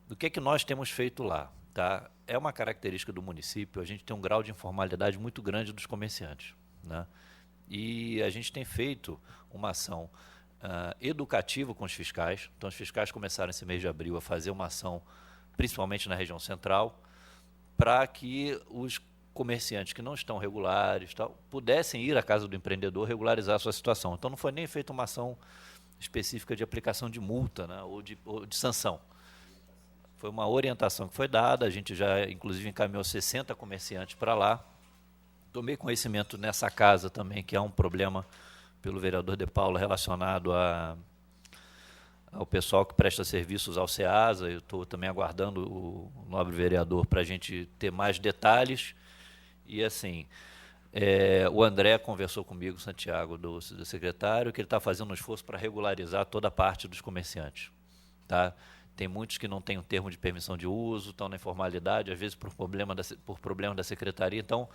Do que nós temos feito lá, tá? É uma característica do município, a gente tem um grau de informalidade muito grande dos comerciantes, né? E a gente tem feito uma ação educativa com os fiscais. Então, os fiscais começaram esse mês de abril a fazer uma ação, principalmente na região central, para que os comerciantes que não estão regulares pudessem ir à casa do empreendedor regularizar a sua situação. Então, não foi nem feita uma ação específica de aplicação de multa, né, ou de sanção. Foi uma orientação que foi dada, a gente já, inclusive, encaminhou 60 comerciantes para lá. Tomei conhecimento nessa casa também que há um problema pelo vereador De Paula relacionado ao pessoal que presta serviços ao SEASA. Eu estou também aguardando o nobre vereador para a gente ter mais detalhes. E, assim, o André conversou comigo, Santiago, do secretário, que ele está fazendo um esforço para regularizar toda a parte dos comerciantes. Tá? Tem muitos que não têm um termo de permissão de uso, estão na informalidade, às vezes por problema da secretaria. Então,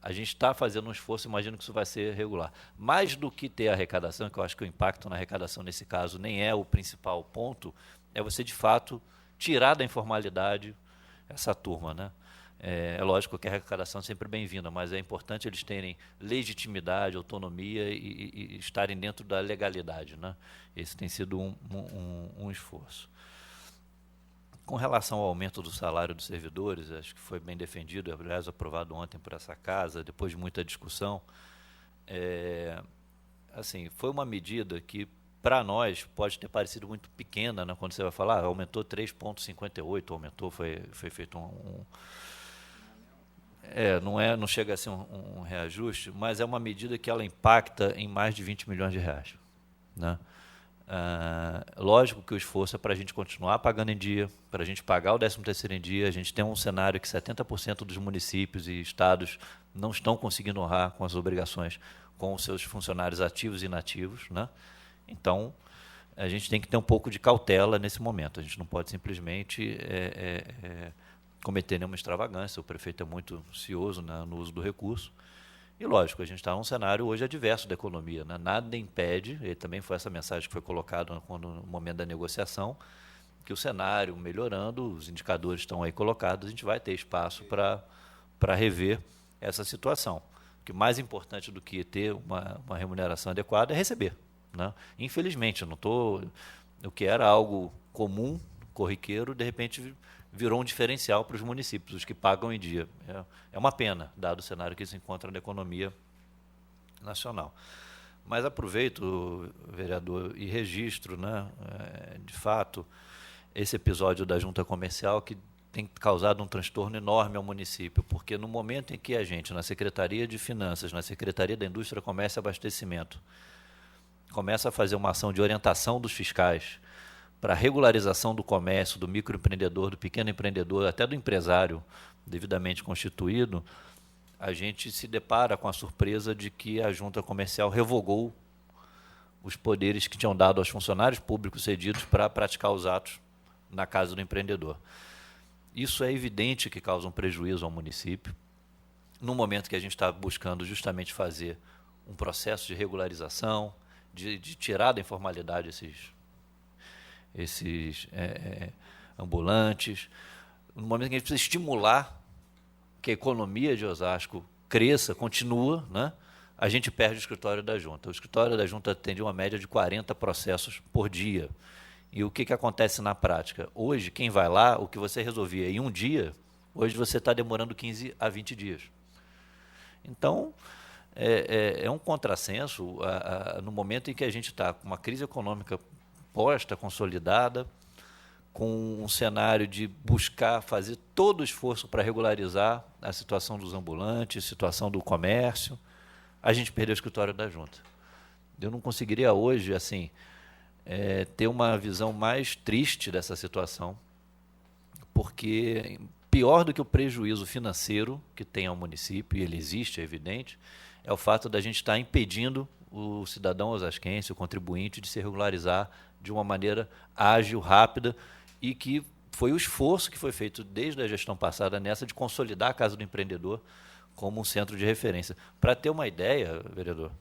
a gente está fazendo um esforço, imagino que isso vai ser regular. Mais do que ter arrecadação, que eu acho que o impacto na arrecadação nesse caso nem é o principal ponto, é você, de fato, tirar da informalidade essa turma, né? É lógico que a arrecadação é sempre bem-vinda, mas é importante eles terem legitimidade, autonomia e estarem dentro da legalidade, né? Esse tem sido um esforço. Com relação ao aumento do salário dos servidores, acho que foi bem defendido, aliás, aprovado ontem por essa casa, depois de muita discussão. Assim, foi uma medida que, para nós, pode ter parecido muito pequena, né, quando você vai falar, aumentou 3,58, aumentou, foi feito não chega a ser um reajuste, mas é uma medida que ela impacta em mais de 20 milhões de reais. Né? Lógico que o esforço é para a gente continuar pagando em dia, para a gente pagar o 13º em dia. A gente tem um cenário que 70% dos municípios e estados não estão conseguindo honrar com as obrigações com os seus funcionários ativos e inativos. Né? Então, a gente tem que ter um pouco de cautela nesse momento. A gente não pode simplesmente cometer nenhuma extravagância. O prefeito é muito cioso, né, no uso do recurso. E, lógico, a gente está num cenário hoje adverso da economia. Né? Nada impede, e também foi essa mensagem que foi colocada no momento da negociação, que o cenário melhorando, os indicadores estão aí colocados, a gente vai ter espaço para rever essa situação. O que mais importante do que ter uma remuneração adequada é receber. Né? Infelizmente, o que era algo comum, corriqueiro, de repente virou um diferencial para os municípios, os que pagam em dia. É uma pena, dado o cenário que se encontra na economia nacional. Mas aproveito, vereador, e registro, né, de fato, esse episódio da junta comercial que tem causado um transtorno enorme ao município, porque no momento em que a gente, na Secretaria de Finanças, na Secretaria da Indústria, Comércio e Abastecimento, começa a fazer uma ação de orientação dos fiscais para a regularização do comércio, do microempreendedor, do pequeno empreendedor, até do empresário devidamente constituído, a gente se depara com a surpresa de que a junta comercial revogou os poderes que tinham dado aos funcionários públicos cedidos para praticar os atos na casa do empreendedor. Isso é evidente que causa um prejuízo ao município, no momento que a gente está buscando justamente fazer um processo de regularização, de tirar da informalidade esses ambulantes, no momento que a gente precisa estimular que a economia de Osasco cresça, continua, né? A gente perde o escritório da junta. O escritório da junta atende uma média de 40 processos por dia. E o que acontece na prática? Hoje, quem vai lá, o que você resolvia em um dia, hoje você está demorando 15 a 20 dias. Então, é um contrassenso no momento em que a gente está com uma crise econômica posta, consolidada, com um cenário de buscar fazer todo o esforço para regularizar a situação dos ambulantes, a situação do comércio, a gente perdeu o escritório da junta. Eu não conseguiria hoje, assim, ter uma visão mais triste dessa situação, porque pior do que o prejuízo financeiro que tem ao município, e ele existe, é evidente, é o fato da gente estar impedindo o cidadão osasquense, o contribuinte, de se regularizar de uma maneira ágil, rápida, e que foi o esforço que foi feito desde a gestão passada nessa de consolidar a Casa do Empreendedor como um centro de referência. Para ter uma ideia, vereador,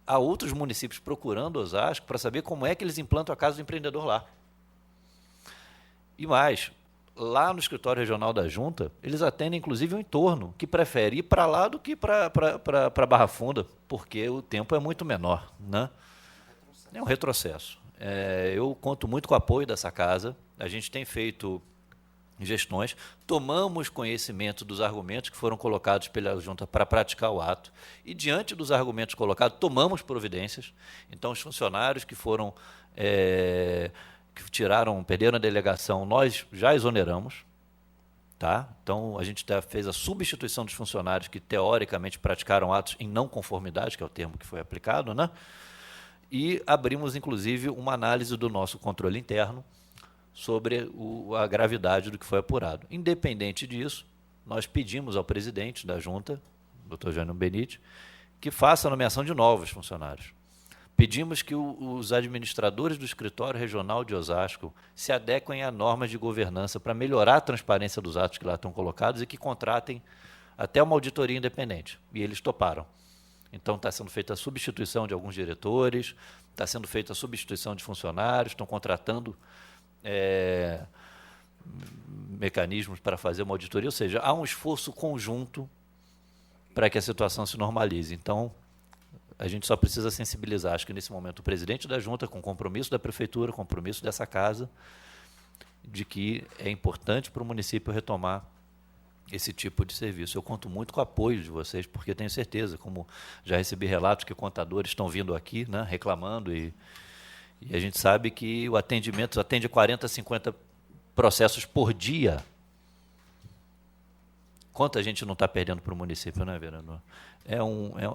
há outros municípios procurando Osasco para saber como é que eles implantam a Casa do Empreendedor lá. E mais, lá no escritório regional da Junta, eles atendem inclusive o entorno, que prefere ir para lá do que para Barra Funda, porque o tempo é muito menor. Né? É um retrocesso. Eu conto muito com o apoio dessa casa. A gente tem feito gestões, tomamos conhecimento dos argumentos que foram colocados pela junta para praticar o ato e, diante dos argumentos colocados, tomamos providências. Então, os funcionários que foram perderam a delegação, nós já exoneramos. Tá? Então, a gente fez a substituição dos funcionários que, teoricamente, praticaram atos em não conformidade, que é o termo que foi aplicado, né? E abrimos, inclusive, uma análise do nosso controle interno sobre a gravidade do que foi apurado. Independente disso, nós pedimos ao presidente da junta, Dr. Jânio Benite, que faça a nomeação de novos funcionários, Pedimos que os administradores do escritório regional de Osasco se adequem a normas de governança para melhorar a transparência dos atos que lá estão colocados e que contratem até uma auditoria independente. E eles toparam. Então, está sendo feita a substituição de alguns diretores, está sendo feita a substituição de funcionários, estão contratando mecanismos para fazer uma auditoria. Ou seja, há um esforço conjunto para que a situação se normalize. Então, a gente só precisa sensibilizar. Acho que, nesse momento, o presidente da Junta, com compromisso da Prefeitura, compromisso dessa casa, de que é importante para o município retomar esse tipo de serviço. Eu conto muito com o apoio de vocês, porque tenho certeza, como já recebi relatos que contadores estão vindo aqui, né, reclamando, e a gente sabe que o atendimento atende 40, 50 processos por dia. Quanta gente não está perdendo para o município, né, vereador?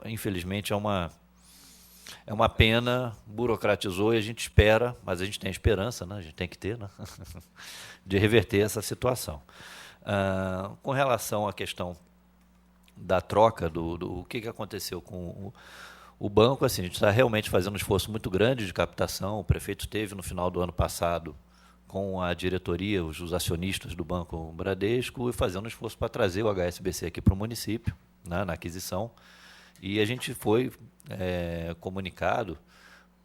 Infelizmente, é uma pena, burocratizou, e a gente espera, mas a gente tem esperança, né, a gente tem que ter, né, de reverter essa situação. Com relação à questão da troca, o que aconteceu com o banco, assim, a gente está realmente fazendo um esforço muito grande de captação. O prefeito esteve no final do ano passado com a diretoria, os acionistas do Banco Bradesco, e fazendo um esforço para trazer o HSBC aqui para o município, né, na aquisição. E a gente foi comunicado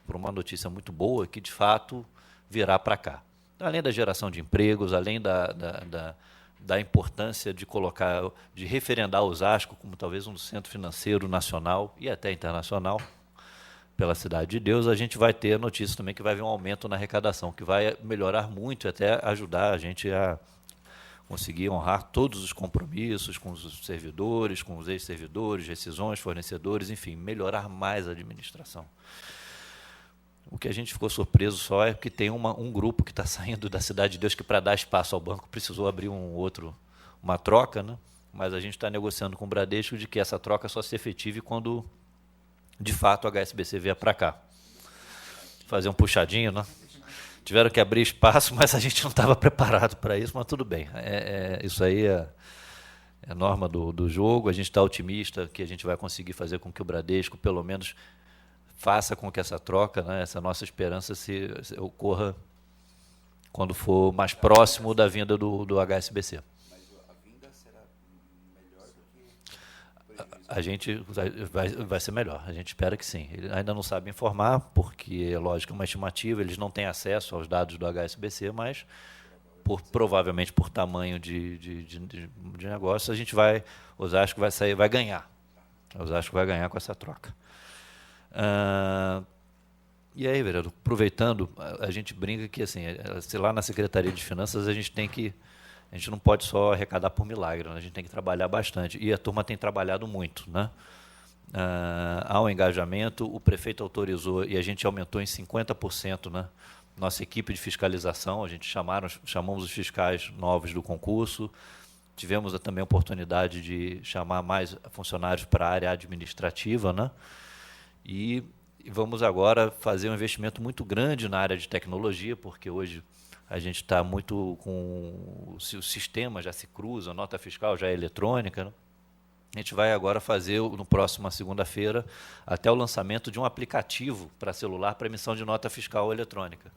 por uma notícia muito boa que, de fato, virá para cá. Além da geração de empregos, além da importância de referendar Osasco como talvez um centro financeiro nacional e até internacional pela Cidade de Deus, a gente vai ter a notícia também que vai haver um aumento na arrecadação, que vai melhorar muito e até ajudar a gente a conseguir honrar todos os compromissos com os servidores, com os ex-servidores, rescisões, fornecedores, enfim, melhorar mais a administração. O que a gente ficou surpreso só é que tem um grupo que está saindo da Cidade de Deus, que, para dar espaço ao banco, precisou abrir uma troca, né? Mas a gente está negociando com o Bradesco de que essa troca só se efetive quando, de fato, o HSBC vier para cá. Fazer um puxadinho, né? Tiveram que abrir espaço, mas a gente não estava preparado para isso, mas tudo bem. Isso aí é norma do jogo. A gente está otimista que a gente vai conseguir fazer com que o Bradesco, pelo menos, faça com que essa troca, né, essa nossa esperança se ocorra quando for mais próximo da vinda do HSBC. Mas a vinda será melhor do que a gente vai ser melhor, a gente espera que sim. Ele ainda não sabe informar, porque, lógico, é uma estimativa, eles não têm acesso aos dados do HSBC, mas provavelmente por tamanho de negócio, a gente Osasco vai ganhar. Osasco vai ganhar com essa troca. E aí, vereador, aproveitando, a gente brinca que, assim, se lá na Secretaria de Finanças a gente não pode só arrecadar por milagre, né? A gente tem que trabalhar bastante, e a turma tem trabalhado muito, né? Há um engajamento, o prefeito autorizou e a gente aumentou em 50%, né, nossa equipe de fiscalização. A gente chamamos os fiscais novos do concurso, tivemos também a oportunidade de chamar mais funcionários para a área administrativa, né? E vamos agora fazer um investimento muito grande na área de tecnologia, porque hoje a gente está muito com o sistema, já se cruza, a nota fiscal já é eletrônica, né? A gente vai agora fazer, no próximo segunda-feira, até o lançamento de um aplicativo para celular para emissão de nota fiscal eletrônica.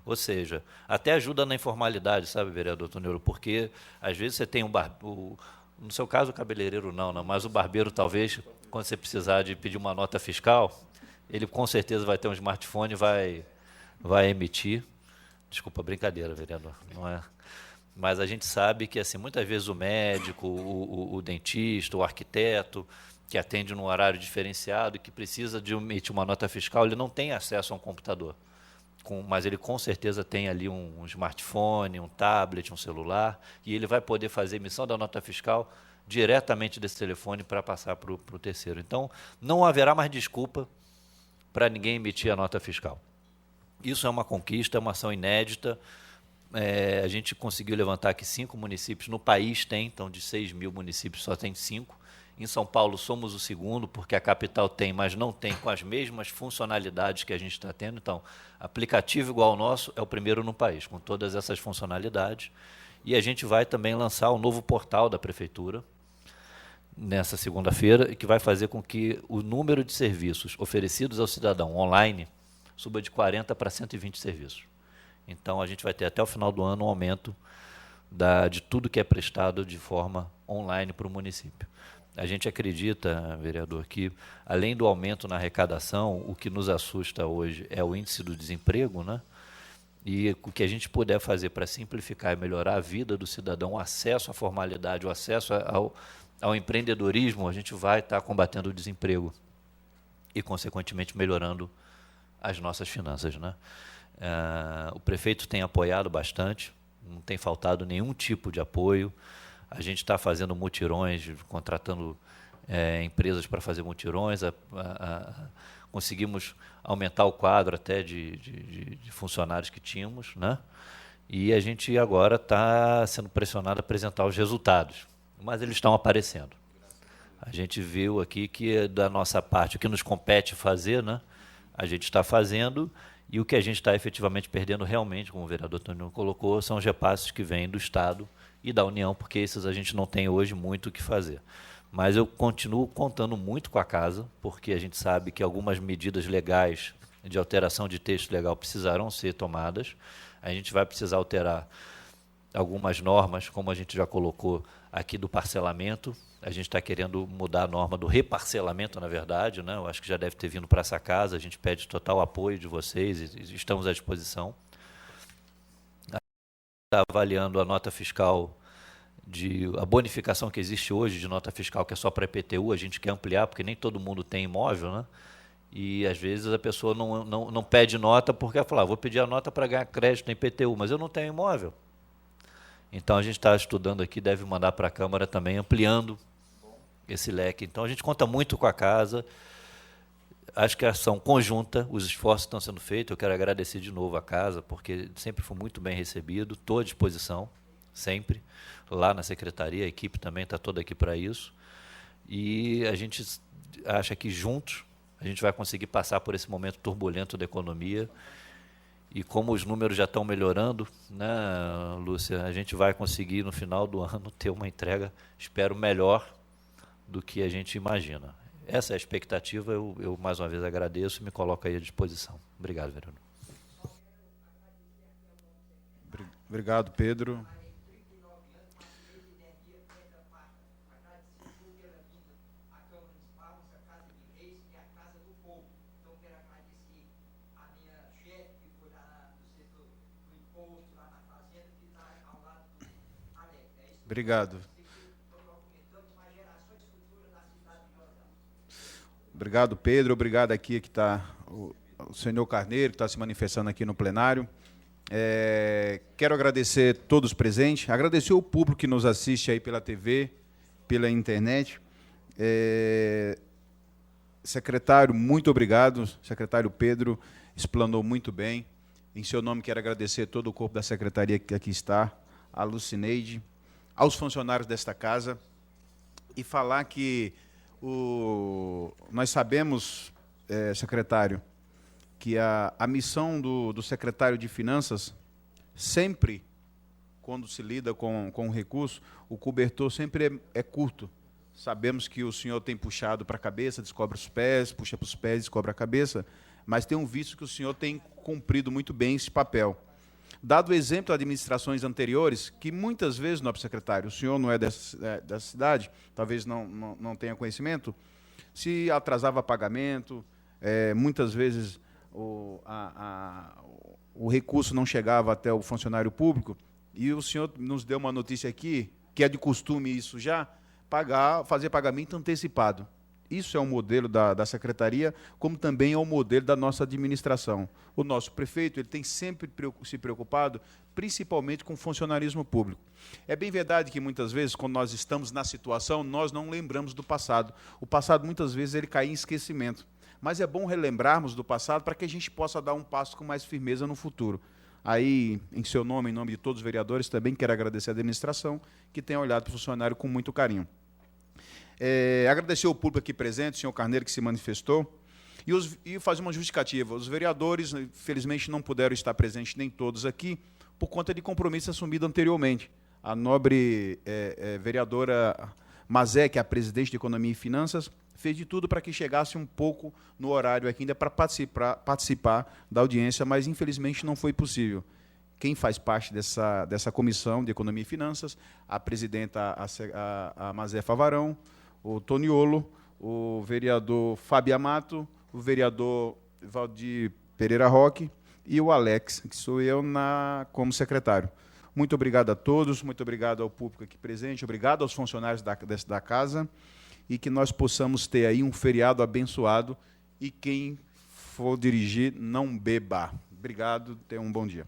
Ou seja, até ajuda na informalidade, sabe, vereador Tonello? Porque, às vezes, você tem no seu caso, o cabeleireiro não, mas o barbeiro, talvez, quando você precisar de pedir uma nota fiscal, ele com certeza vai ter um smartphone e vai emitir. Desculpa, brincadeira, vereador, não é? Mas a gente sabe que, assim, muitas vezes o médico, o dentista, o arquiteto, que atende num horário diferenciado e que precisa de emitir uma nota fiscal, ele não tem acesso a um computador. Mas ele com certeza tem ali um smartphone, um tablet, um celular, e ele vai poder fazer a emissão da nota fiscal diretamente desse telefone para passar para o terceiro. Então, não haverá mais desculpa para ninguém emitir a nota fiscal. Isso é uma conquista, é uma ação inédita. A gente conseguiu levantar que 5 municípios no país tem, então de 6 mil municípios só tem 5. Em São Paulo somos o segundo, porque a capital tem, mas não tem com as mesmas funcionalidades que a gente está tendo. Então, aplicativo igual ao nosso é o primeiro no país, com todas essas funcionalidades. E a gente vai também lançar o novo portal da Prefeitura, nessa segunda-feira, e que vai fazer com que o número de serviços oferecidos ao cidadão online suba de 40 para 120 serviços. Então, a gente vai ter até o final do ano um aumento de tudo que é prestado de forma online para o município. A gente acredita, vereador, que além do aumento na arrecadação, o que nos assusta hoje é o índice do desemprego, né? E o que a gente puder fazer para simplificar e melhorar a vida do cidadão, o acesso à formalidade, o acesso ao empreendedorismo, a gente vai estar combatendo o desemprego e, consequentemente, melhorando as nossas finanças, né? O prefeito tem apoiado bastante, não tem faltado nenhum tipo de apoio. A gente está fazendo mutirões, contratando empresas para fazer mutirões. Conseguimos aumentar o quadro até de funcionários que tínhamos, né? E a gente agora está sendo pressionado a apresentar os resultados, mas eles estão aparecendo. A gente viu aqui que, da nossa parte, o que nos compete fazer, né, a gente está fazendo, e o que a gente está efetivamente perdendo realmente, como o vereador Tonino colocou, são os repasses que vêm do Estado e da União, porque esses a gente não tem hoje muito o que fazer. Mas eu continuo contando muito com a casa, porque a gente sabe que algumas medidas legais de alteração de texto legal precisarão ser tomadas. A gente vai precisar alterar algumas normas, como a gente já colocou aqui, do parcelamento. A gente está querendo mudar a norma do reparcelamento, na verdade, né? Eu acho que já deve ter vindo para essa casa. A gente pede total apoio de vocês e estamos à disposição. Está avaliando a nota fiscal, a bonificação que existe hoje de nota fiscal, que é só para IPTU. A gente quer ampliar, porque nem todo mundo tem imóvel, né? E, às vezes, a pessoa não pede nota porque ela fala, vou pedir a nota para ganhar crédito no IPTU, mas eu não tenho imóvel. Então, a gente está estudando aqui, deve mandar para a Câmara também, ampliando esse leque. Então, a gente conta muito com a casa. Acho que a ação conjunta, os esforços estão sendo feitos. Eu quero agradecer de novo a casa, porque sempre foi muito bem recebido. Estou à disposição, sempre, lá na secretaria. A equipe também está toda aqui para isso. E a gente acha que juntos a gente vai conseguir passar por esse momento turbulento da economia. E como os números já estão melhorando, né, Lúcia, a gente vai conseguir, no final do ano, ter uma entrega, espero, melhor do que a gente imagina. Essa é a expectativa. Eu mais uma vez agradeço e me coloco aí à disposição. Obrigado, vereador. Obrigado, Pedro. Obrigado. Obrigado, Pedro. Obrigado aqui que está o senhor Carneiro, que está se manifestando aqui no plenário. Quero agradecer a todos presentes, agradecer o público que nos assiste aí pela TV, pela internet. Secretário, muito obrigado. Secretário Pedro explanou muito bem. Em seu nome, quero agradecer todo o corpo da secretaria que aqui está, a Lucineide, aos funcionários desta casa, e falar que nós sabemos, secretário, que a missão do secretário de Finanças, sempre, quando se lida com o recurso, o cobertor sempre é curto. Sabemos que o senhor tem puxado para a cabeça, descobre os pés, puxa para os pés, descobre a cabeça, mas tem visto que o senhor tem cumprido muito bem esse papel. Dado o exemplo de administrações anteriores, que muitas vezes, nobre secretário, o senhor não é dessa cidade, talvez não tenha conhecimento, se atrasava pagamento, muitas vezes o recurso não chegava até o funcionário público, e o senhor nos deu uma notícia aqui, que é de costume isso já, fazer pagamento antecipado. Isso é um modelo da secretaria, como também é um modelo da nossa administração. O nosso prefeito ele tem sempre se preocupado, principalmente com o funcionarismo público. É bem verdade que, muitas vezes, quando nós estamos na situação, nós não lembramos do passado. O passado, muitas vezes, ele cai em esquecimento. Mas é bom relembrarmos do passado para que a gente possa dar um passo com mais firmeza no futuro. Aí, em seu nome, em nome de todos os vereadores, também quero agradecer a administração, que tem olhado para o funcionário com muito carinho. Agradecer ao público aqui presente, o senhor Carneiro, que se manifestou, e fazer uma justificativa. Os vereadores, infelizmente, não puderam estar presentes, nem todos aqui, por conta de compromisso assumido anteriormente. A nobre vereadora Mazé, que é a presidente de Economia e Finanças, fez de tudo para que chegasse um pouco no horário aqui ainda para participar da audiência, mas infelizmente não foi possível. Quem faz parte dessa comissão de Economia e Finanças, a presidenta a Mazé Favarão, o Toniolo, o vereador Fábio Amato, o vereador Valdir Pereira Roque e o Alex, que sou eu como secretário. Muito obrigado a todos, muito obrigado ao público aqui presente, obrigado aos funcionários da casa, e que nós possamos ter aí um feriado abençoado, e quem for dirigir, não beba. Obrigado, tenha um bom dia.